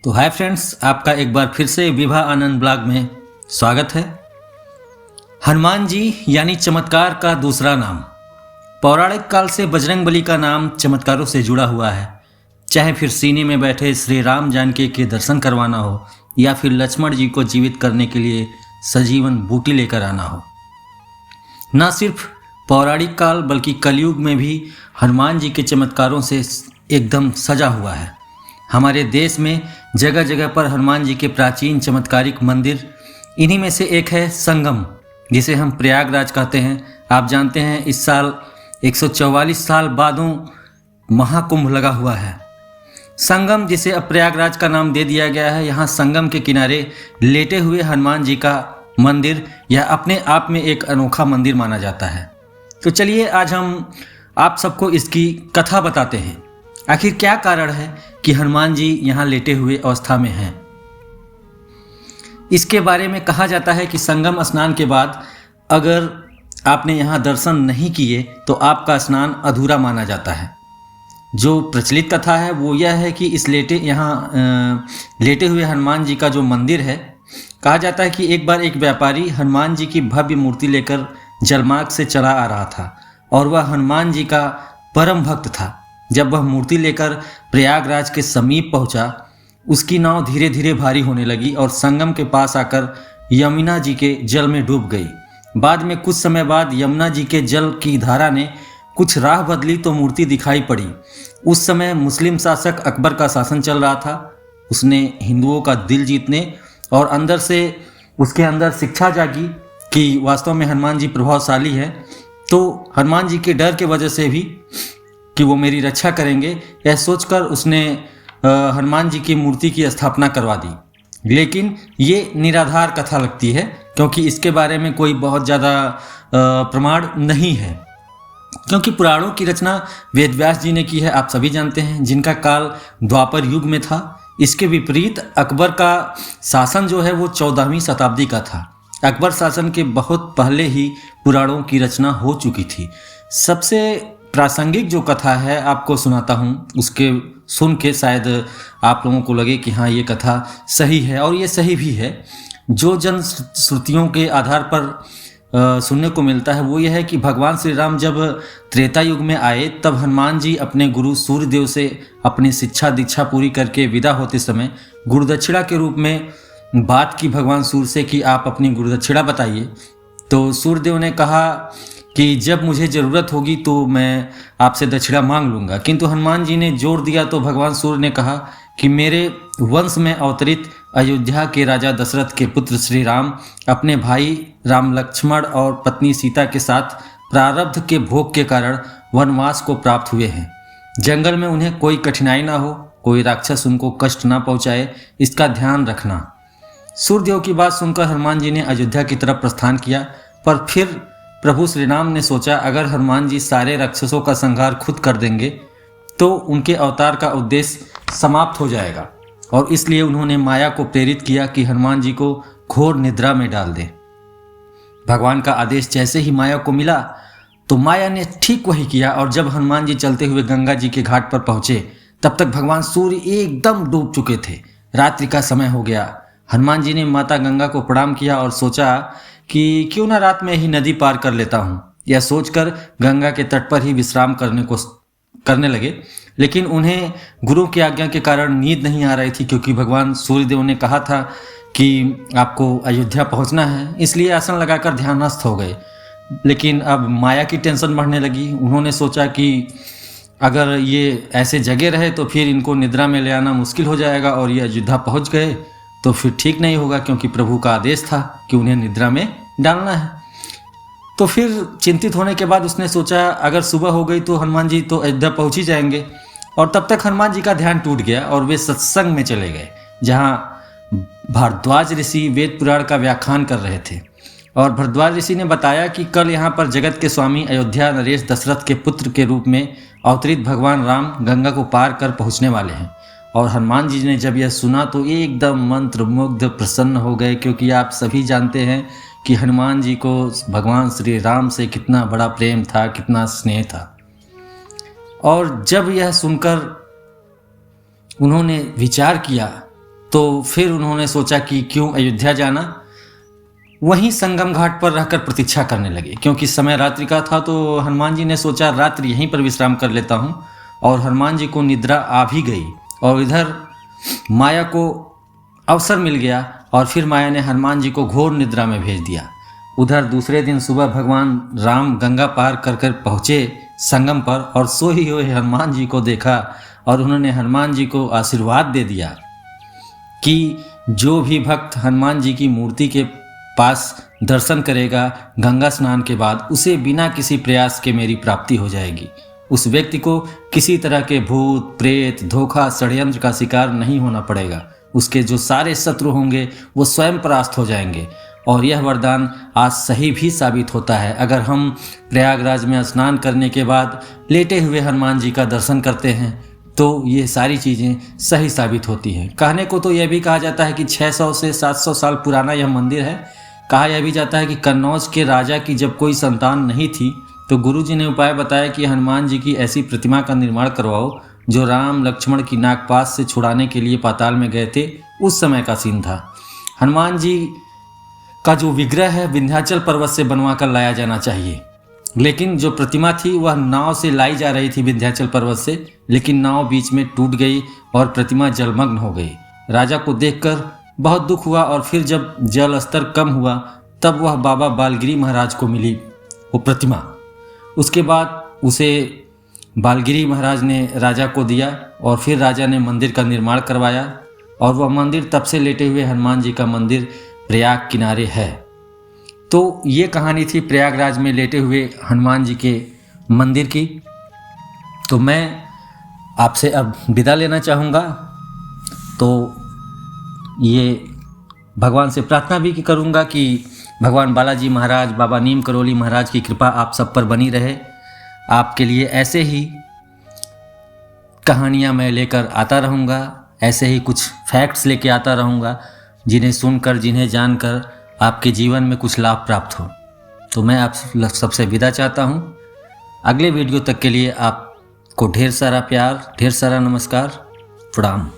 तो hi friends, आपका एक बार फिर से विवाह आनंद ब्लॉग में स्वागत है। हनुमान जी यानी चमत्कार का दूसरा नाम। पौराणिक काल से बजरंगबली का नाम चमत्कारों से जुड़ा हुआ है। चाहे फिर सीने में बैठे श्री राम जानकी के दर्शन करवाना हो या फिर लक्ष्मण जी को जीवित करने के लिए सजीवन बूटी लेकर आना हो। न सिर्फ पौराणिक काल बल्कि कलयुग में भी हनुमान जी के चमत्कारों से एकदम सजा हुआ है। हमारे देश में जगह जगह पर हनुमान जी के प्राचीन चमत्कारिक मंदिर, इन्हीं में से एक है संगम, जिसे हम प्रयागराज कहते हैं। आप जानते हैं इस साल 144 साल बादों महाकुंभ लगा हुआ है। संगम, जिसे अब प्रयागराज का नाम दे दिया गया है, यहाँ संगम के किनारे लेटे हुए हनुमान जी का मंदिर यह अपने आप में एक अनोखा मंदिर माना जाता है। तो चलिए आज हम आप सबको इसकी कथा बताते हैं। आखिर क्या कारण है कि हनुमान जी यहाँ लेटे हुए अवस्था में हैं। इसके बारे में कहा जाता है कि संगम स्नान के बाद अगर आपने यहाँ दर्शन नहीं किए तो आपका स्नान अधूरा माना जाता है। जो प्रचलित कथा है वो यह है कि इस लेटे हुए हनुमान जी का जो मंदिर है, कहा जाता है कि एक बार एक व्यापारी हनुमान जी की भव्य मूर्ति लेकर जलमार्ग से चला आ रहा था और वह हनुमान जी का परम भक्त था। जब वह मूर्ति लेकर प्रयागराज के समीप पहुंचा, उसकी नाव धीरे धीरे भारी होने लगी और संगम के पास आकर यमुना जी के जल में डूब गई। बाद में कुछ समय बाद यमुना जी के जल की धारा ने कुछ राह बदली तो मूर्ति दिखाई पड़ी। उस समय मुस्लिम शासक अकबर का शासन चल रहा था। उसने हिंदुओं का दिल जीतने और अंदर से उसके अंदर शिक्षा जागी कि वास्तव में हनुमान जी प्रभावशाली है। तो हनुमान जी के डर के वजह से भी कि वो मेरी रक्षा करेंगे, यह सोचकर उसने हनुमान जी की मूर्ति की स्थापना करवा दी। लेकिन ये निराधार कथा लगती है, क्योंकि इसके बारे में कोई बहुत ज़्यादा प्रमाण नहीं है। क्योंकि पुराणों की रचना वेदव्यास जी ने की है, आप सभी जानते हैं, जिनका काल द्वापर युग में था। इसके विपरीत अकबर का शासन जो है वो 14वीं शताब्दी का था। अकबर शासन के बहुत पहले ही पुराणों की रचना हो चुकी थी। सबसे प्रासंगिक जो कथा है आपको सुनाता हूँ, उसके सुन के शायद आप लोगों को लगे कि हाँ ये कथा सही है, और ये सही भी है। जो जन श्रुतियों के आधार पर सुनने को मिलता है वो यह है कि भगवान श्री राम जब त्रेता युग में आए तब हनुमान जी अपने गुरु सूर्यदेव से अपनी शिक्षा दीक्षा पूरी करके विदा होते समय गुरुदक्षिणा के रूप में बात की भगवान सूर्य से कि आप अपनी गुरुदक्षिणा बताइए। तो सूर्यदेव ने कहा कि जब मुझे ज़रूरत होगी तो मैं आपसे दक्षिणा मांग लूँगा। किंतु हनुमान जी ने जोर दिया तो भगवान सूर्य ने कहा कि मेरे वंश में अवतरित अयोध्या के राजा दशरथ के पुत्र श्री राम अपने भाई राम लक्ष्मण और पत्नी सीता के साथ प्रारब्ध के भोग के कारण वनवास को प्राप्त हुए हैं। जंगल में उन्हें कोई कठिनाई ना हो, कोई राक्षस उनको कष्ट ना पहुँचाए, इसका ध्यान रखना। सूर्यदेव की बात सुनकर हनुमान जी ने अयोध्या की तरफ प्रस्थान किया, पर फिर प्रभु श्री राम ने सोचा अगर हनुमान जी सारे राक्षसों का संहार खुद कर देंगे तो उनके अवतार का उद्देश्य समाप्त हो जाएगा, और इसलिए उन्होंने माया को प्रेरित किया कि हनुमान जी को घोर निद्रा में डाल दे। भगवान का आदेश जैसे ही माया को मिला तो माया ने ठीक वही किया, और जब हनुमान जी चलते हुए गंगा जी के घाट पर पहुंचे तब तक भगवान सूर्य एकदम डूब चुके थे। रात्रि का समय हो गया। हनुमान जी ने माता गंगा को प्रणाम किया और सोचा कि क्यों ना रात में ही नदी पार कर लेता हूँ। यह सोचकर गंगा के तट पर ही विश्राम करने लगे। लेकिन उन्हें गुरु की आज्ञा के कारण नींद नहीं आ रही थी, क्योंकि भगवान सूर्यदेव ने कहा था कि आपको अयोध्या पहुँचना है, इसलिए आसन लगाकर ध्यानस्थ हो गए। लेकिन अब माया की टेंशन बढ़ने लगी। उन्होंने सोचा कि अगर ये ऐसे जगह रहे तो फिर इनको निद्रा में ले आना मुश्किल हो जाएगा, और ये अयोध्या पहुँच गए तो फिर ठीक नहीं होगा, क्योंकि प्रभु का आदेश था कि उन्हें निद्रा में डालना है। तो फिर चिंतित होने के बाद उसने सोचा अगर सुबह हो गई तो हनुमान जी तो अयोध्या पहुंच ही जाएंगे। और तब तक हनुमान जी का ध्यान टूट गया और वे सत्संग में चले गए, जहां भारद्वाज ऋषि वेद पुराण का व्याख्यान कर रहे थे। और भारद्वाज ऋषि ने बताया कि कल यहाँ पर जगत के स्वामी अयोध्या नरेश दशरथ के पुत्र के रूप में अवतरित भगवान राम गंगा को पार कर पहुँचने वाले हैं। और हनुमान जी ने जब यह सुना तो एकदम मंत्र मुग्ध प्रसन्न हो गए, क्योंकि आप सभी जानते हैं कि हनुमान जी को भगवान श्री राम से कितना बड़ा प्रेम था, कितना स्नेह था। और जब यह सुनकर उन्होंने विचार किया तो फिर उन्होंने सोचा कि क्यों अयोध्या जाना, वहीं संगम घाट पर रहकर प्रतीक्षा करने लगे। क्योंकि समय रात्रि का था तो हनुमान जी ने सोचा रात्रि यहीं पर विश्राम कर लेता हूँ। और हनुमान जी को निद्रा आ भी गई और इधर माया को अवसर मिल गया और फिर माया ने हनुमान जी को घोर निद्रा में भेज दिया। उधर दूसरे दिन सुबह भगवान राम गंगा पार कर कर पहुँचे संगम पर और सोए हुए हनुमान जी को देखा और उन्होंने हनुमान जी को आशीर्वाद दे दिया कि जो भी भक्त हनुमान जी की मूर्ति के पास दर्शन करेगा गंगा स्नान के बाद, उसे बिना किसी प्रयास के मेरी प्राप्ति हो जाएगी। उस व्यक्ति को किसी तरह के भूत प्रेत धोखा षड्यंत्र का शिकार नहीं होना पड़ेगा। उसके जो सारे शत्रु होंगे वो स्वयं परास्त हो जाएंगे। और यह वरदान आज सही भी साबित होता है। अगर हम प्रयागराज में स्नान करने के बाद लेटे हुए हनुमान जी का दर्शन करते हैं तो ये सारी चीज़ें सही साबित होती हैं। कहने को तो यह भी कहा जाता है कि 600 से 700 साल पुराना यह मंदिर है। कहा यह भी जाता है कि कन्नौज के राजा की जब कोई संतान नहीं थी तो गुरुजी ने उपाय बताया कि हनुमान जी की ऐसी प्रतिमा का निर्माण करवाओ जो राम लक्ष्मण की नागपाश से छुड़ाने के लिए पाताल में गए थे। उस समय का सीन था। हनुमान जी का जो विग्रह है विंध्याचल पर्वत से बनवा कर लाया जाना चाहिए, लेकिन जो प्रतिमा थी वह नाव से लाई जा रही थी विंध्याचल पर्वत से, लेकिन नाव बीच में टूट गई और प्रतिमा जलमग्न हो गई। राजा को देखकर बहुत दुख हुआ और फिर जब जल स्तर कम हुआ तब वह बाबा बालगिरी महाराज को मिली वो प्रतिमा। उसके बाद उसे बालगिरी महाराज ने राजा को दिया और फिर राजा ने मंदिर का निर्माण करवाया और वह मंदिर तब से लेटे हुए हनुमान जी का मंदिर प्रयाग किनारे है। तो ये कहानी थी प्रयागराज में लेटे हुए हनुमान जी के मंदिर की। तो मैं आपसे अब विदा लेना चाहूँगा। तो ये भगवान से प्रार्थना भी करूँगा कि भगवान बालाजी महाराज बाबा नीम करोली महाराज की कृपा आप सब पर बनी रहे। आपके लिए ऐसे ही कहानियाँ मैं लेकर आता रहूँगा, ऐसे ही कुछ फैक्ट्स लेके आता रहूँगा जिन्हें सुनकर जिन्हें जानकर आपके जीवन में कुछ लाभ प्राप्त हो। तो मैं आप सबसे विदा चाहता हूँ। अगले वीडियो तक के लिए आपको ढेर सारा प्यार, ढेर सारा नमस्कार, प्रणाम।